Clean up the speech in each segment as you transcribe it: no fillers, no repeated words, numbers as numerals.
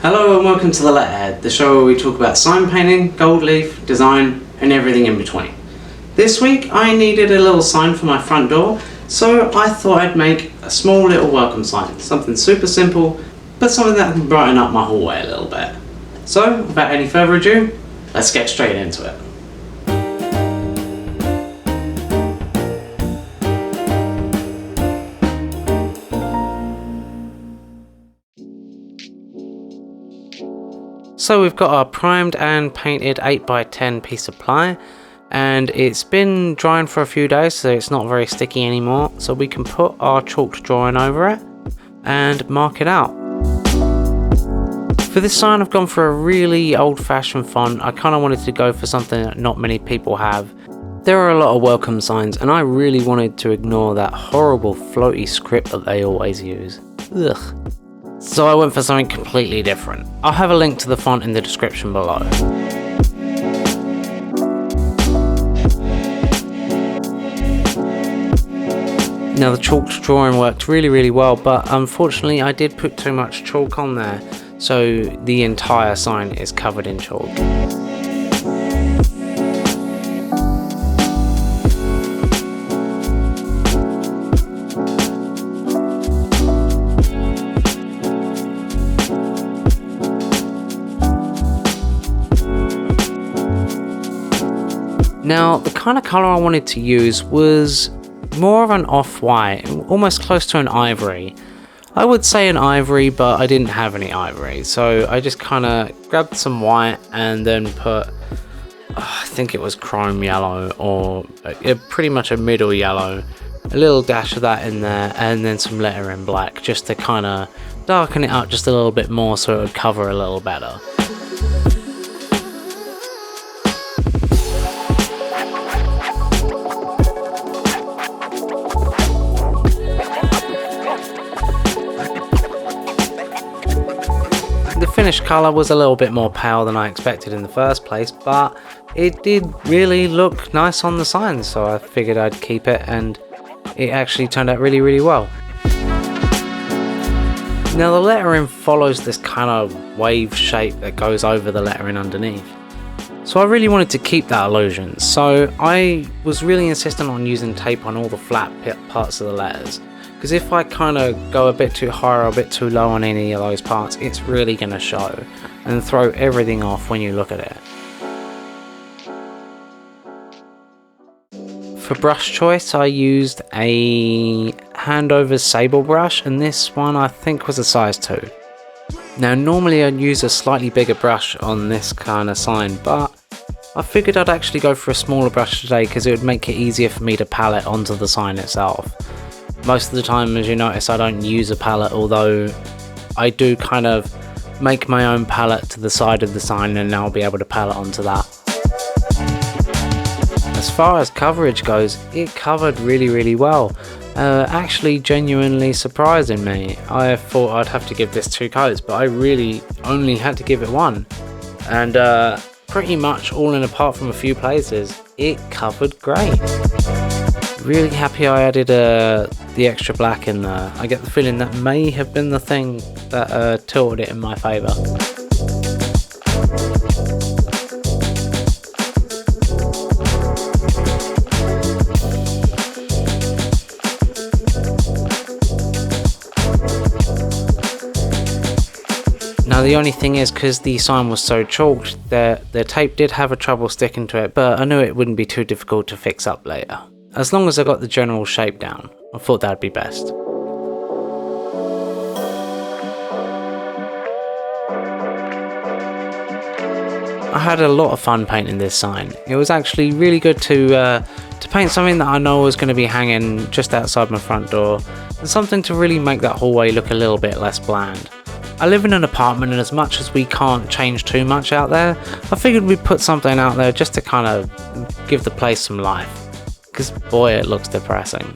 Hello and welcome to The Letterhead, the show where we talk about sign painting, gold leaf, design and everything in between. This week I needed a little sign for my front door, so I thought I'd make a small little welcome sign. Something super simple, but something that can brighten up my hallway a little bit. So, without any further ado, let's get straight into it. So we've got our primed and painted 8x10 piece of ply, and it's been drying for a few days so it's not very sticky anymore, so we can put our chalked drawing over it and mark it out. For this sign I've gone for a really old-fashioned font. I kind of wanted to go for something that not many people have. There are a lot of welcome signs and I really wanted to ignore that horrible floaty script that they always use. Ugh. So I went for something completely different. I'll have a link to the font in the description below. Now the chalked drawing worked really well, but unfortunately I did put too much chalk on there, so the entire sign is covered in chalk. Now, the kind of colour I wanted to use was more of an off-white, almost close to an ivory. I would say an ivory, but I didn't have any ivory, so I just kind of grabbed some white and then put, I think it was chrome yellow, or pretty much a middle yellow, a little dash of that in there, and then some letter in black, just to kind of darken it up just a little bit more so it would cover a little better. The finished colour was a little bit more pale than I expected in the first place, but it did really look nice on the sign, so I figured I'd keep it, and it actually turned out really well. Now the lettering follows this kind of wave shape that goes over the lettering underneath, so I really wanted to keep that illusion, so I was really insistent on using tape on all the flat parts of the letters. Because if I kind of go a bit too high or a bit too low on any of those parts, it's really going to show and throw everything off when you look at it. For brush choice, I used a hand-over sable brush, and this one I think was a size 2. Now normally I'd use a slightly bigger brush on this kind of sign, but I figured I'd actually go for a smaller brush today because it would make it easier for me to palette onto the sign itself. Most of the time, as you notice, I don't use a palette, although I do kind of make my own palette to the side of the sign and I'll be able to palette onto that. As far as coverage goes, it covered really well. Actually genuinely surprising me. I thought I'd have to give this 2 coats, but I really only had to give it 1. And pretty much all in apart from a few places, it covered great. Really happy I added the extra black in there. I get the feeling that may have been the thing that tilted it in my favour. Now the only thing is, because the sign was so chalked, the tape did have a trouble sticking to it, but I knew it wouldn't be too difficult to fix up later. As long as I got the general shape down, I thought that'd be best. I had a lot of fun painting this sign. It was actually really good to paint something that I know was going to be hanging just outside my front door, and something to really make that hallway look a little bit less bland. I live in an apartment, and as much as we can't change too much out there, I figured we'd put something out there just to kind of give the place some life. Because boy, it looks depressing.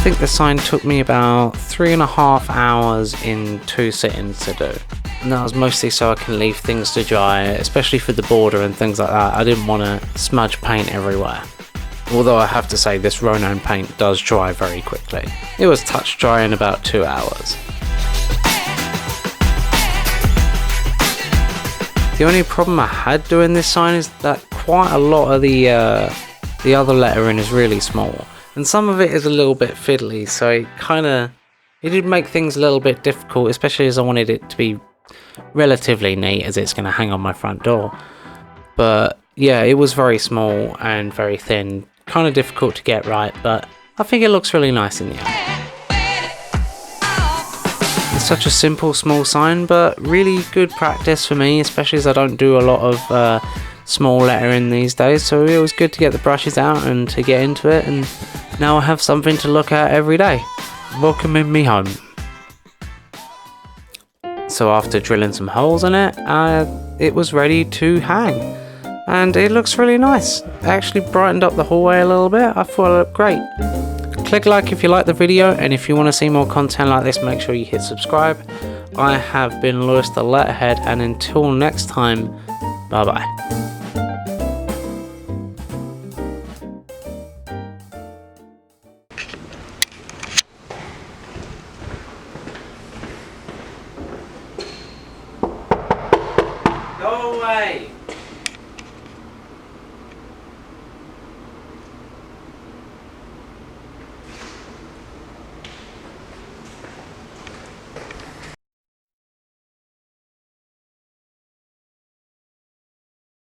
think the sign took me about 3.5 hours in 2 sittings to do. And that was mostly so I can leave things to dry, especially for the border and things like that. I didn't want to smudge paint everywhere. Although I have to say this Ronan paint does dry very quickly. It was touch dry in about 2 hours. The only problem I had doing this sign is that quite a lot of the other lettering is really small. And some of it is a little bit fiddly, so it did make things a little bit difficult, especially as I wanted it to be relatively neat as it's going to hang on my front door. But yeah, it was very small and very thin, kind of difficult to get right, but I think it looks really nice in the end. It's such a simple small sign, but really good practice for me, especially as I don't do a lot of small lettering these days, so it was good to get the brushes out and to get into it, and now I have something to look at every day, welcoming me home. So after drilling some holes in it, it was ready to hang, and it looks really nice. It actually brightened up the hallway a little bit. I thought it looked great. Click like if you like the video, and if you want to see more content like this, make sure you hit subscribe. I have been Lewis the Letterhead, and until next time, bye bye.